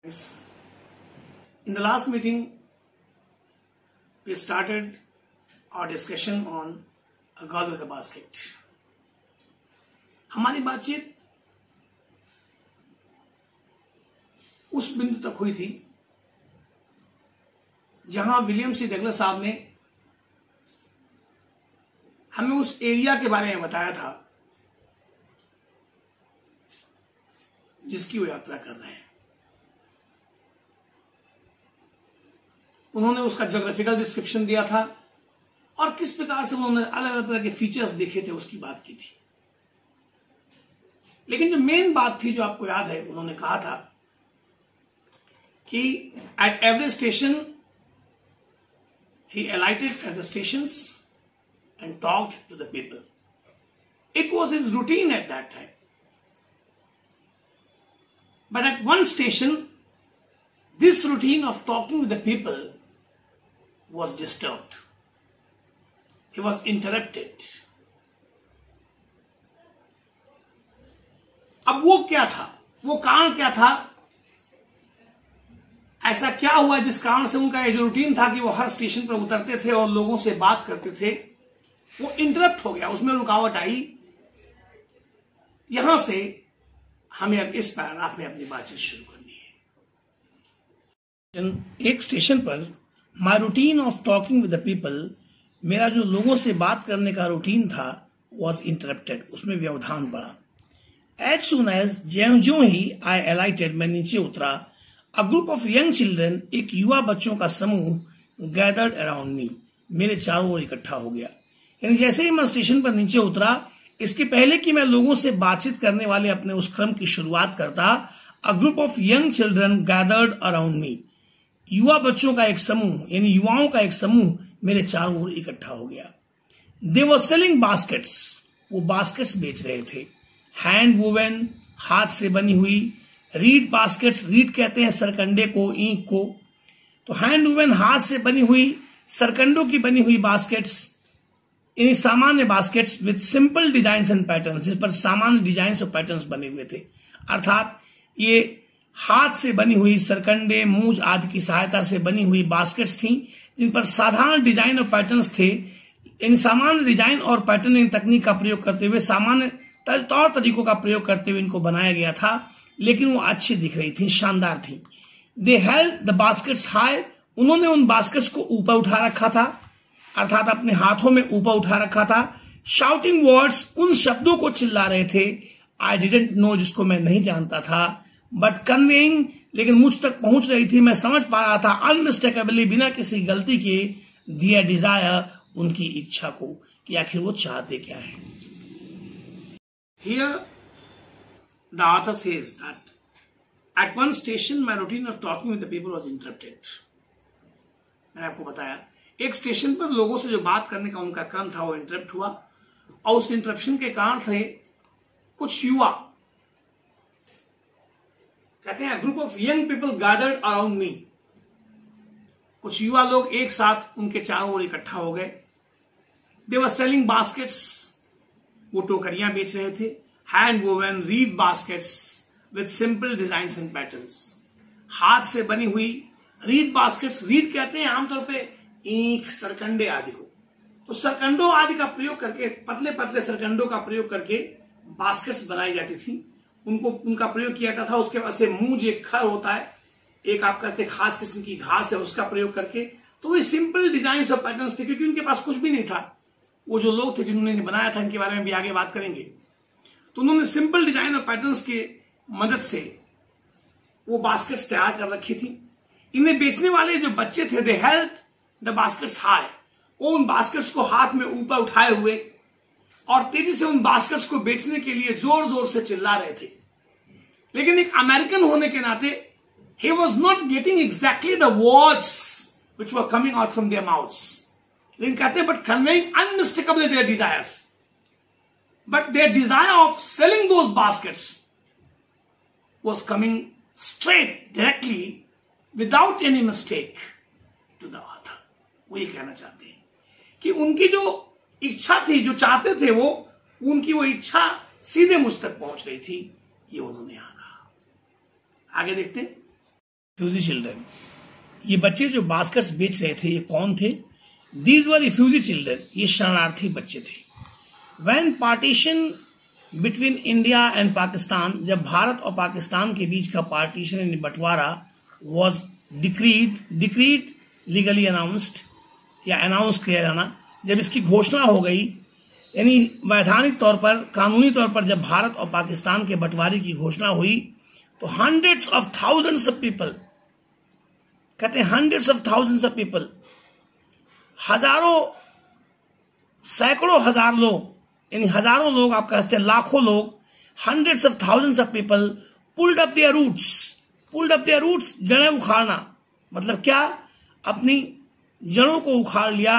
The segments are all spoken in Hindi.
In the last meeting, we started our discussion on a girl with a basket. हमारी बातचीत उस बिंदु तक हुई थी जहां विलियम सी डगलस साहब ने हमें उस एरिया के बारे में बताया था जिसकी वो यात्रा कर रहे हैं। उन्होंने उसका ज्योग्राफिकल डिस्क्रिप्शन दिया था और किस प्रकार से उन्होंने अलग अलग तरह के फीचर्स देखे थे उसकी बात की थी। लेकिन जो मेन बात थी, जो आपको याद है, उन्होंने कहा था कि at every station he alighted at the stations and talked to the people. It was his routine at that time. But at one station, this routine of talking with the people was disturbed. He was interrupted. अब वो क्या था, वो कारण क्या था, ऐसा क्या हुआ जिस कारण से उनका ये जो रूटीन था कि वो हर स्टेशन पर उतरते थे और लोगों से बात करते थे, वो इंटरप्ट हो गया, उसमें रुकावट आई। यहां से हमें अब इस पैराग्राफ में अपनी बातचीत शुरू करनी है। एक स्टेशन पर my routine of talking with the people, मेरा जो लोगों से बात करने का रूटीन था, वॉज इंटरप्टेड, उसमें व्यवधान पड़ा। एज सून एज, ज्यों ही आई एलाइटेड, मैं नीचे उतरा, a group of young children, एक युवा बच्चों का समूह, गैदर्ड अराउंड मी, मेरे चारों ओर इकट्ठा हो गया। यानी जैसे ही मैं स्टेशन पर नीचे उतरा, इसके पहले कि मैं लोगों से बातचीत करने वाले अपने उस क्रम की शुरुआत करता, a group of young children gathered around me, युवा बच्चों का एक समूह, यानी युवाओं का एक समूह मेरे चारों ओर इकट्ठा हो गया। दे वर सेलिंग बास्केट्स, वो बास्केट्स बेच रहे थे। हैंड वोवेन, हाथ से बनी हुई। रीड बास्केट्स, रीड कहते हैं सरकंडे को, ईंक को। तो हैंड वोवेन, हाथ से बनी हुई, सरकंडों की बनी हुई बास्केट्स, इन सामान्य baskets with simple design and pattern, जिस पर सामान्य डिजाइन और पैटर्न बने हुए थे। अर्थात ये हाथ से बनी हुई सरकंडे, मूज आदि की सहायता से बनी हुई बास्केट्स थी, जिन पर साधारण डिजाइन और पैटर्न्स थे। इन सामान्य डिजाइन और पैटर्न, इन तकनीक का प्रयोग करते हुए, सामान्य तौर तरीकों का प्रयोग करते हुए इनको बनाया गया था, लेकिन वो अच्छी दिख रही थी, शानदार थी। दे हेल्ड द बास्केट्स हाई, उन्होंने उन बास्केट्स को ऊपर उठा रखा था, अर्थात अपने हाथों में ऊपर उठा रखा था। शाउटिंग वर्ड्स, उन शब्दों को चिल्ला रहे थे, आई डिडंट नो, जिसको मैं नहीं जानता था, बट कन्वेइंग, लेकिन मुझ तक पहुंच रही थी, मैं समझ पा रहा था, अनमिस्टेकेबली, बिना किसी गलती के, दियर डिजायर, उनकी इच्छा को, कि आखिर वो चाहते क्या है। Here the author says that at one station my routine of talking with the people was interrupted. मैंने आपको बताया एक स्टेशन पर लोगों से जो बात करने का उनका क्रम था वो इंटरप्ट हुआ, और उस इंटरप्शन के कारण थे कुछ युवा, कहते हैं group of young people gathered around me, कुछ युवा लोग एक साथ उनके चारों ओर इकट्ठा हो गए। दे वर सेलिंग बास्केट्स, वो टोकरियां बेच रहे थे। Hand woven, read baskets with simple design and patterns, हाथ से बनी हुई। रीड बास्केट्स, रीड कहते हैं आमतौर पे ईंख, सरकंडे आदि को। तो सरकंडों आदि का प्रयोग करके, पतले पतले सरकंडों का प्रयोग करके बास्केट्स बनाई जाती थी, उनका प्रयोग किया जाता था। उसके बाद से मूंज, एक खर होता है, एक आप कहते खास किस्म की घास है, उसका प्रयोग करके। तो वे सिंपल डिजाइन और पैटर्न्स थे, क्योंकि उनके पास कुछ भी नहीं था। वो जो लोग थे जिन्होंने बनाया था, इनके बारे में भी आगे बात करेंगे, तो उन्होंने सिंपल डिजाइन और पैटर्न्स के मदद से वो बास्केट्स तैयार कर रखी थी। इन्हें बेचने वाले जो बच्चे थे, दे हेल्ड द बास्केट्स हाई, वो उन बास्केट्स को हाथ में ऊपर उठाए हुए और तेजी से उन बास्केट्स को बेचने के लिए जोर जोर से चिल्ला रहे थे। लेकिन एक अमेरिकन होने के नाते he was not getting exactly the words which were coming out from their mouths. लेकिन कहते हैं but conveying unmistakably their desires. But their desire of selling those baskets was coming straight, directly, without any mistake to the author. वो ये कहना चाहते हैं कि उनकी जो इच्छा थी, जो चाहते थे वो, उनकी वो इच्छा सीधे मुझ तक पहुंच रही थी। ये उन्होंने यहां कहा। आगे देखते हैं। रिफ्यूजी चिल्ड्रन, ये बच्चे जो बास्केट्स बेच रहे थे ये कौन थे? दीज वर रिफ्यूजी चिल्ड्रन, ये शरणार्थी बच्चे थे। When partition between India and Pakistan, जब भारत और पाकिस्तान के बीच का पार्टीशन यानी बंटवारा वॉज डिक्रीड लीगली अनाउंस्ड या अनाउंस किया जाना, जब इसकी घोषणा हो गई यानी वैधानिक तौर पर, कानूनी तौर पर जब भारत और पाकिस्तान के बंटवारे की घोषणा हुई तो hundreds of thousands of people, कहते हैं hundreds of thousands of people, हजारों सैकड़ों हजार लोग, यानी हजारों लोग, आप कहते हैं लाखों लोग, hundreds of thousands of people pulled up their roots, जड़ें उखाड़ना मतलब क्या? अपनी जड़ों को उखाड़ लिया,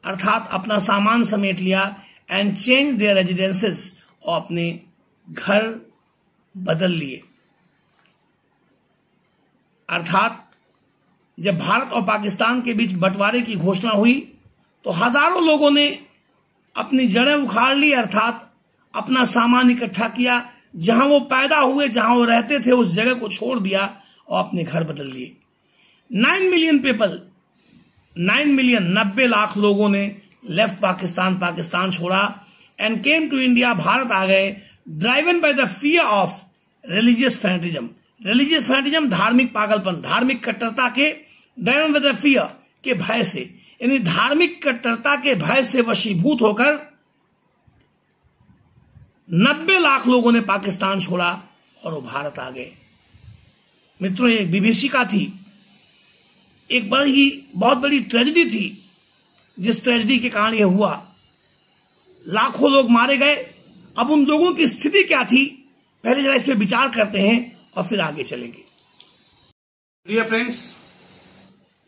अर्थात अपना सामान समेट लिया, एंड चेंज देयर रेजिडेंसेस, और अपने घर बदल लिए। अर्थात जब भारत और पाकिस्तान के बीच बंटवारे की घोषणा हुई तो हजारों लोगों ने अपनी जड़ें उखाड़ ली, अर्थात अपना सामान इकट्ठा किया, जहां वो पैदा हुए, जहां वो रहते थे, उस जगह को छोड़ दिया और अपने घर बदल लिए। 9 मिलियन पीपल, 9 मिलियन 90 लाख लोगों ने लेफ्ट पाकिस्तान छोड़ा and came to India, Bharat आ गए, driven by the fear of religious fanaticism, धार्मिक पागलपन, धार्मिक कट्टरता के, ड्राइवन बाय द फियर के भय से, यानी धार्मिक कट्टरता के भय से वशीभूत होकर 90 लाख लोगों ने पाकिस्तान छोड़ा और वो भारत आ गए। मित्रों, ये विभीषिका थी, एक बहुत बड़ी ट्रेजेडी थी, जिस ट्रेजेडी के कारण यह हुआ। लाखों लोग मारे गए। अब उन लोगों की स्थिति क्या थी, पहले जरा इस पर विचार करते हैं और फिर आगे चलेंगे। Dear friends,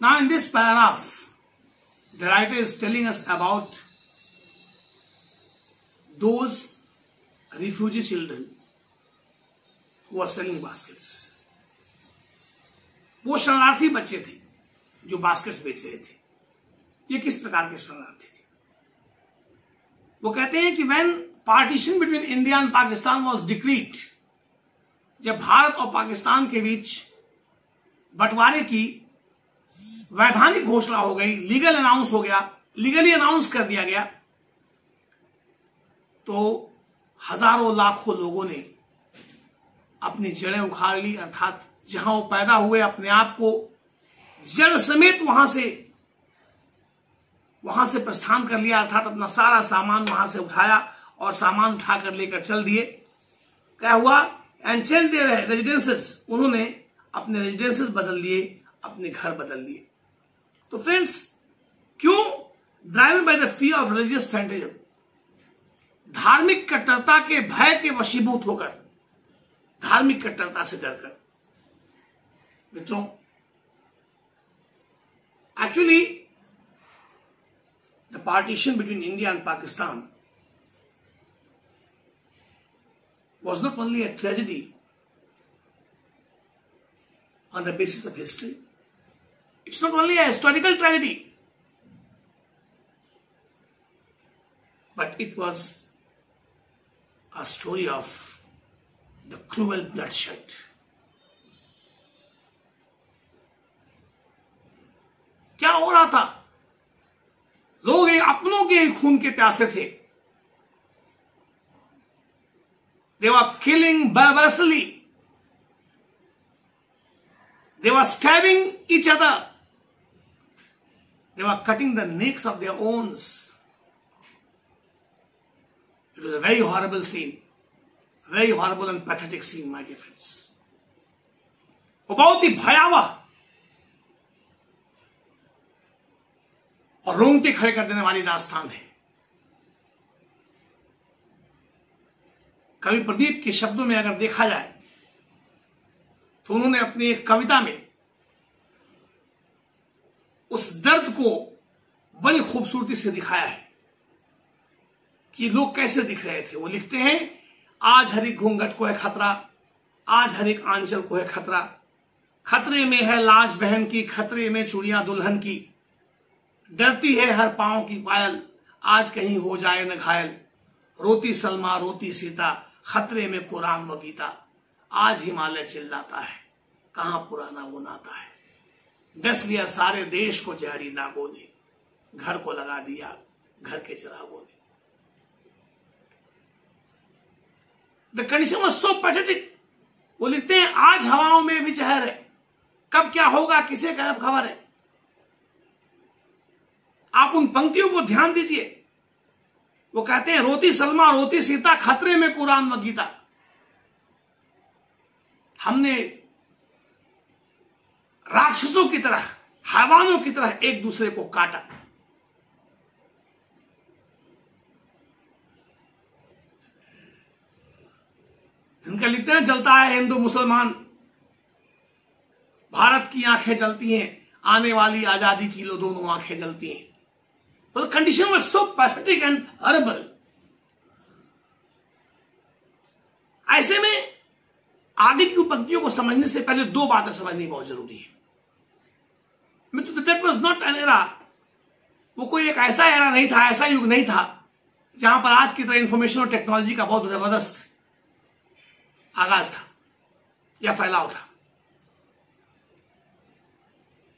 now in this paragraph the writer is telling us about those refugee children who are selling baskets. वो शरणार्थी बच्चे थे जो बास्केट्स बेच रहे थे। ये किस प्रकार के शरणार्थी थे? वो कहते हैं कि when partition between India and Pakistan was decreed, जब भारत और पाकिस्तान के बीच बंटवारे की वैधानिक घोषणा हो गई, लीगली अनाउंस कर दिया गया, तो हजारों लाखों लोगों ने अपनी जड़ें उखाड़ ली, अर्थात जहां वो पैदा हुए अपने आप को जड़ समेत वहां से प्रस्थान कर लिया, अर्थात अपना सारा सामान वहां से उठाया और सामान उठाकर लेकर चल दिए। क्या हुआ? एंड चेंज देयर रेजिडेंसेस, उन्होंने अपने रेजिडेंसेस बदल लिए, अपने घर बदल लिए। तो फ्रेंड्स, क्यों? Driven by the fear of religious fanaticism, धार्मिक कट्टरता के भय के वशीभूत होकर, धार्मिक कट्टरता से डरकर। मित्रों, actually the partition between India and Pakistan was not only a tragedy on the basis of history, it's not only a historical tragedy, but it was a story of the cruel bloodshed. क्या हो रहा था? लोग अपनों के खून के प्यासे थे। They were killing barbarously. They were stabbing each other. They were cutting the necks of their owns. It was a very horrible scene. Very horrible and pathetic scene, my dear friends. वो बहुत ही भयावह और रोंगटे खड़े कर देने वाली दास्तान है। कवि प्रदीप के शब्दों में अगर देखा जाए तो उन्होंने अपनी एक कविता में उस दर्द को बड़ी खूबसूरती से दिखाया है कि लोग कैसे दिख रहे थे। वो लिखते हैं, आज हर एक घूंघट को है खतरा, आज हर एक आंचल को है खतरा, खतरे में है लाज बहन की, खतरे में चूड़ियां दुल्हन की, डरती है हर पांव की पायल, आज कहीं हो जाए न घायल, रोती सलमा रोती सीता, खतरे में कुरान व गीता, आज हिमालय चिल्लाता है, कहां पुराना वो नाता है। डस लिया सारे देश को जहरी नागों ने, घर को लगा दिया घर के चिरागों ने। The condition was so pathetic. वो लिखते हैं आज हवाओं में भी जहर है, कब क्या होगा किसे कब खबर है। आप उन पंक्तियों को ध्यान दीजिए। वो कहते हैं रोती सलमा रोती सीता, खतरे में कुरान व गीता। हमने राक्षसों की तरह, हैवानों की तरह एक दूसरे को काटा। इनका लिखते हैं जलता है हिंदू मुसलमान, भारत की आंखें जलती हैं, आने वाली आजादी की लो दोनों आंखें जलती हैं। तो condition was so pathetic and horrible. ऐसे में आगे की पंक्तियों को समझने से पहले दो बातें समझनी बहुत जरूरी है। That was not an era. वो कोई एक ऐसा एरा नहीं था, ऐसा युग नहीं था जहां पर आज की तरह इंफॉर्मेशन और टेक्नोलॉजी का बहुत जबरदस्त आगाज था या फैलाव था।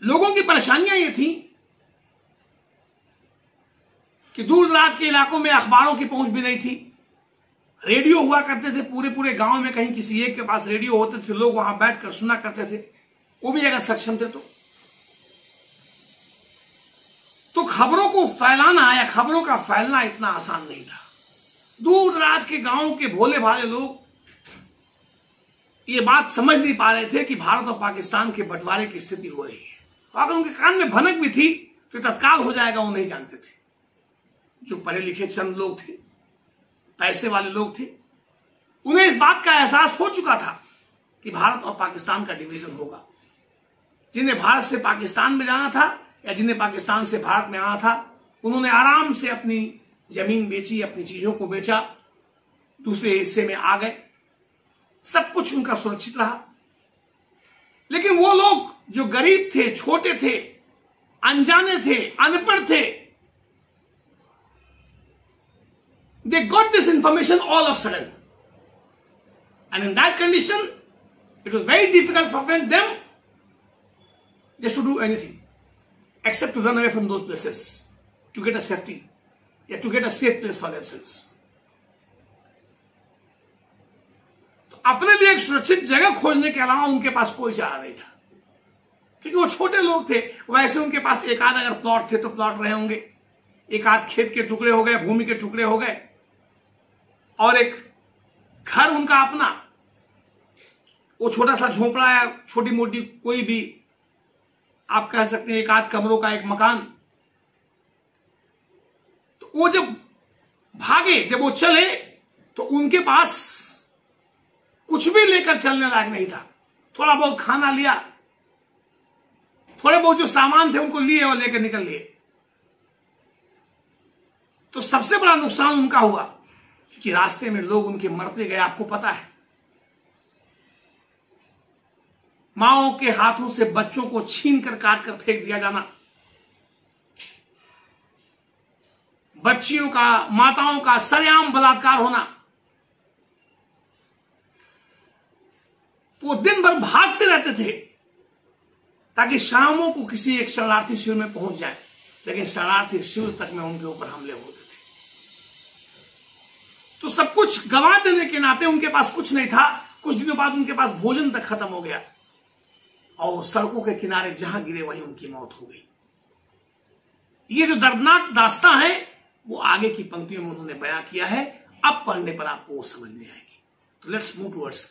लोगों की परेशानियां ये थी कि दूर दराज के इलाकों में अखबारों की पहुंच भी नहीं थी। रेडियो हुआ करते थे, पूरे पूरे गांव में कहीं किसी एक के पास रेडियो होते थे, लोग वहां बैठकर सुना करते थे, वो भी अगर सक्षम थे तो खबरों को फैलाना या खबरों का फैलना इतना आसान नहीं था। दूर दराज के गांव के भोले भाले लोग ये बात समझ नहीं पा रहे थे कि भारत और पाकिस्तान के बंटवारे की स्थिति हो रही है। अगर उनके कान में भनक भी थी तो तत्काल हो जाएगा, वो नहीं जानते थे। जो पढ़े लिखे चंद लोग थे, पैसे वाले लोग थे, उन्हें इस बात का एहसास हो चुका था कि भारत और पाकिस्तान का डिवीजन होगा। जिन्हें भारत से पाकिस्तान में जाना था या जिन्हें पाकिस्तान से भारत में आना था, उन्होंने आराम से अपनी जमीन बेची, अपनी चीजों को बेचा, दूसरे हिस्से में आ गए, सब कुछ उनका सुरक्षित रहा। लेकिन वो लोग जो गरीब थे, छोटे थे, अनजाने थे, अनपढ़ थे, they got this information all of a sudden, and in that condition it was very difficult for them just to do anything except to run away from those places to get a safety, to get a safe place for themselves. तो अपने लिए एक सुरक्षित जगह खोजने के अलावा उनके पास कोई चारा नहीं था, क्योंकि वो छोटे लोग थे। वैसे उनके पास एक आध अगर प्लॉट थे तो प्लॉट रहे होंगे, एक आध खेत के टुकड़े हो गए, भूमि के टुकड़े हो गए, और एक घर उनका अपना, वो छोटा सा झोपड़ा या छोटी मोटी कोई भी आप कह सकते हैं एक आध कमरों का एक मकान। तो वो जब भागे, जब वो चले, तो उनके पास कुछ भी लेकर चलने लायक नहीं था। थोड़ा बहुत खाना लिया, थोड़े बहुत जो सामान थे उनको लिए और लेकर निकल लिए। तो सबसे बड़ा नुकसान उनका हुआ कि रास्ते में लोग उनके मरते गए। आपको पता है, माओं के हाथों से बच्चों को छीन कर काट कर फेंक दिया जाना, बच्चियों का, माताओं का सरेआम बलात्कार होना। वो दिन भर भागते रहते थे ताकि शामों को किसी एक शरणार्थी शिविर में पहुंच जाए, लेकिन शरणार्थी शिविर तक में उनके ऊपर हमले होते थे। तो सब कुछ गंवा देने के नाते उनके पास कुछ नहीं था। कुछ दिनों बाद उनके पास भोजन तक खत्म हो गया और सड़कों के किनारे जहां गिरे वहीं उनकी मौत हो गई। ये जो दर्दनाक दास्तां है वो आगे की पंक्तियों में उन्होंने बयां किया है। अब पढ़ने पर आपको वो समझ में आएगी। तो let's move towards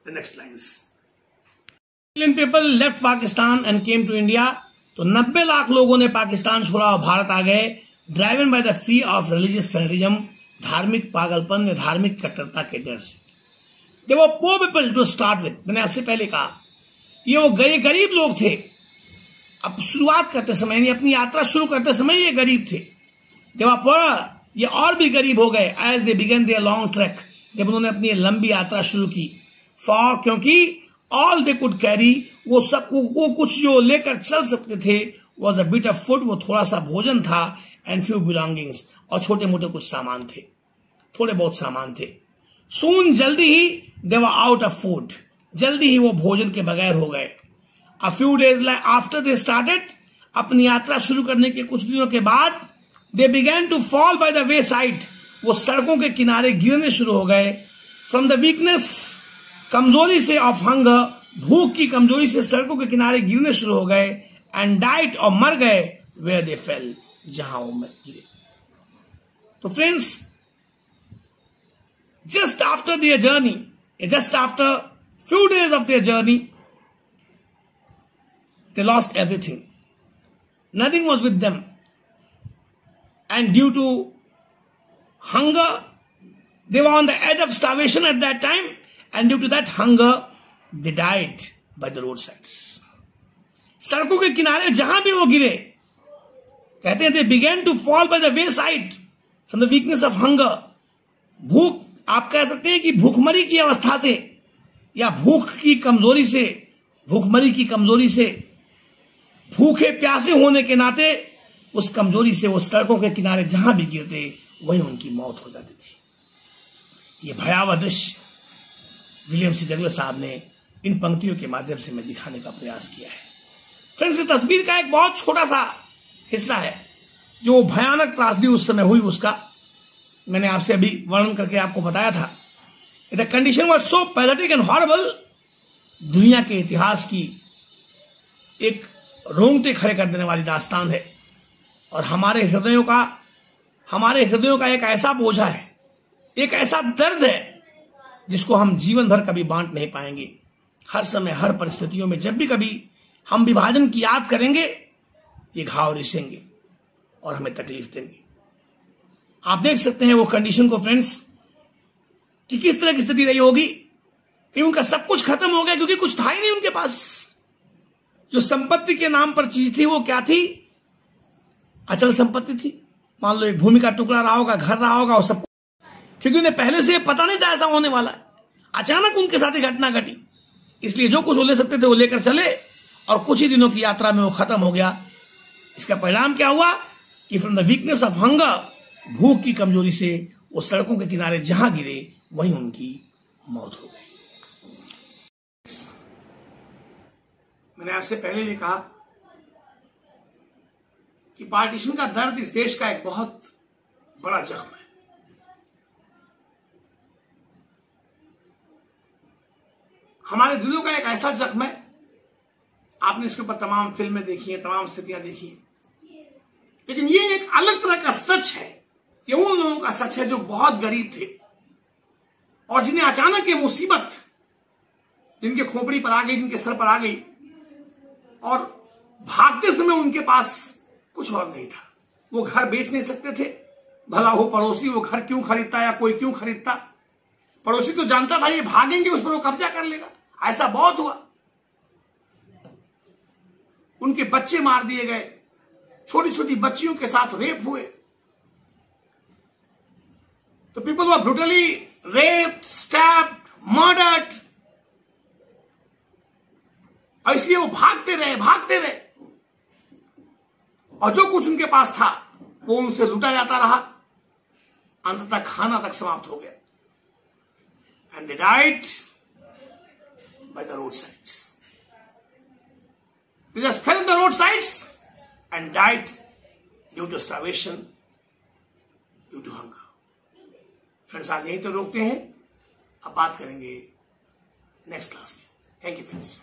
the next lines. Indian people left Pakistan and came to India. तो 90 लाख लोगों ने पाकिस्तान छोड़ा और भारत आ गए, driven by the fear of religious fanaticism, धार्मिक पागलपन या धार्मिक कट्टरता के डर से। They were poor people to start with. मैंने आपसे पहले कहा ये वो गरीब लोग थे। अब शुरुआत करते समय यानी अपनी यात्रा शुरू करते समय ये गरीब थे। दे वर पुअर, ये और भी गरीब हो गए as they begin their long track, जब उन्होंने अपनी लंबी यात्रा शुरू की। फॉर, क्योंकि ऑल दे कुड कैरी, वो कुछ जो लेकर चल सकते थे was a bit of food, वो थोड़ा सा भोजन था, एंड फ्यू बिलोंगिंग्स, और छोटे मोटे कुछ सामान थे, थोड़े बहुत सामान थे। सून, जल्दी ही, they were out of food, जल्दी ही वो भोजन के बगैर हो गए। A few days after they started, अपनी यात्रा शुरू करने के कुछ दिनों के बाद, they began to fall by the wayside, वो सड़कों के किनारे गिरने शुरू हो गए। फ्रॉम द वीकनेस, कमजोरी से, ऑफ हंगर, भूख की कमजोरी से सड़कों के किनारे गिरने शुरू हो गए। एंड डाइट, और मर गए, वेयर दे फेल, जहां वो गिरे। तो friends, just after their journey, just after few days of their journey, they lost everything. Nothing was with them. And due to hunger, they were on the edge of starvation at that time. And due to that hunger, they died by the roadsides. सड़कों के किनारे जहां भी वो गिरे, कहते हैं they began to fall by the wayside from the weakness of hunger. भूख, आप कह सकते हैं कि भूखमरी की अवस्था से, या भूख की कमजोरी से, भूखमरी की कमजोरी से, भूखे प्यासे होने के नाते उस कमजोरी से वो सड़कों के किनारे जहां भी गिरते वहीं उनकी मौत हो जाती थी। ये भयावह दृश्य विलियम सी डगलस साहब ने इन पंक्तियों के माध्यम से मैं दिखाने का प्रयास किया है। फ्रेंड्स, ये तस्वीर का एक बहुत छोटा सा हिस्सा है जो भयानक त्रासदी उस समय हुई, उसका मैंने आपसे अभी वर्णन करके आपको बताया था। The condition was so pathetic and horrible, दुनिया के इतिहास की एक रोंगटे खड़े कर देने वाली दास्तान है। और हमारे हृदयों का एक ऐसा बोझा है, एक ऐसा दर्द है जिसको हम जीवन भर कभी बांट नहीं पाएंगे। हर समय, हर परिस्थितियों में जब भी कभी हम विभाजन की याद करेंगे, ये घाव रिसेंगे और हमें तकलीफ देंगे। आप देख सकते हैं वो कंडीशन को फ्रेंड्स, कि किस तरह की स्थिति रही होगी कि उनका सब कुछ खत्म हो गया, क्योंकि कुछ था ही नहीं उनके पास। जो संपत्ति के नाम पर चीज थी वो क्या थी? अचल संपत्ति थी। मान लो एक भूमि का टुकड़ा रहा होगा, घर रहा होगा, और सब, क्योंकि उन्हें पहले से पता नहीं था ऐसा होने वाला है। अचानक उनके साथ ही घटना घटी, इसलिए जो कुछ वो ले सकते थे वो लेकर चले, और कुछ ही दिनों की यात्रा में वो खत्म हो गया। इसका परिणाम क्या हुआ कि from the weakness of hunger, भूख की कमजोरी से वो सड़कों के किनारे जहां गिरे वहीं उनकी मौत हो गई। मैंने आपसे पहले भी कहा कि पार्टीशन का दर्द इस देश का एक बहुत बड़ा जख्म है। हमारे दिलों का एक ऐसा जख्म है। आपने इसके ऊपर तमाम फिल्में देखी हैं, तमाम स्थितियां देखी हैं, लेकिन ये एक अलग तरह का सच है। ये उन लोगों का सच है जो बहुत गरीब थे और जिन्हें अचानक ये मुसीबत, जिनके खोपड़ी पर आ गई, जिनके सर पर आ गई, और भागते समय उनके पास कुछ और नहीं था। वो घर बेच नहीं सकते थे। भला हो पड़ोसी वो घर क्यों खरीदता या कोई क्यों खरीदता? पड़ोसी तो जानता था ये भागेंगे उस पर वो कब्जा कर लेगा। ऐसा बहुत हुआ। उनके बच्चे मार दिए गए, छोटी छोटी बच्चियों के साथ रेप हुए। तो people were brutally raped, stabbed, murdered, और इसलिए वो भागते रहे, और जो कुछ उनके पास था वो उनसे लूटा जाता रहा। अंततः खाना तक समाप्त हो गया। And they died by the road sides. They just fell on the roadsides and died due to starvation, due to hunger. Friends, आज यहीं तो रोकते हैं, अब बात करेंगे नेक्स्ट क्लास में। Thank you friends.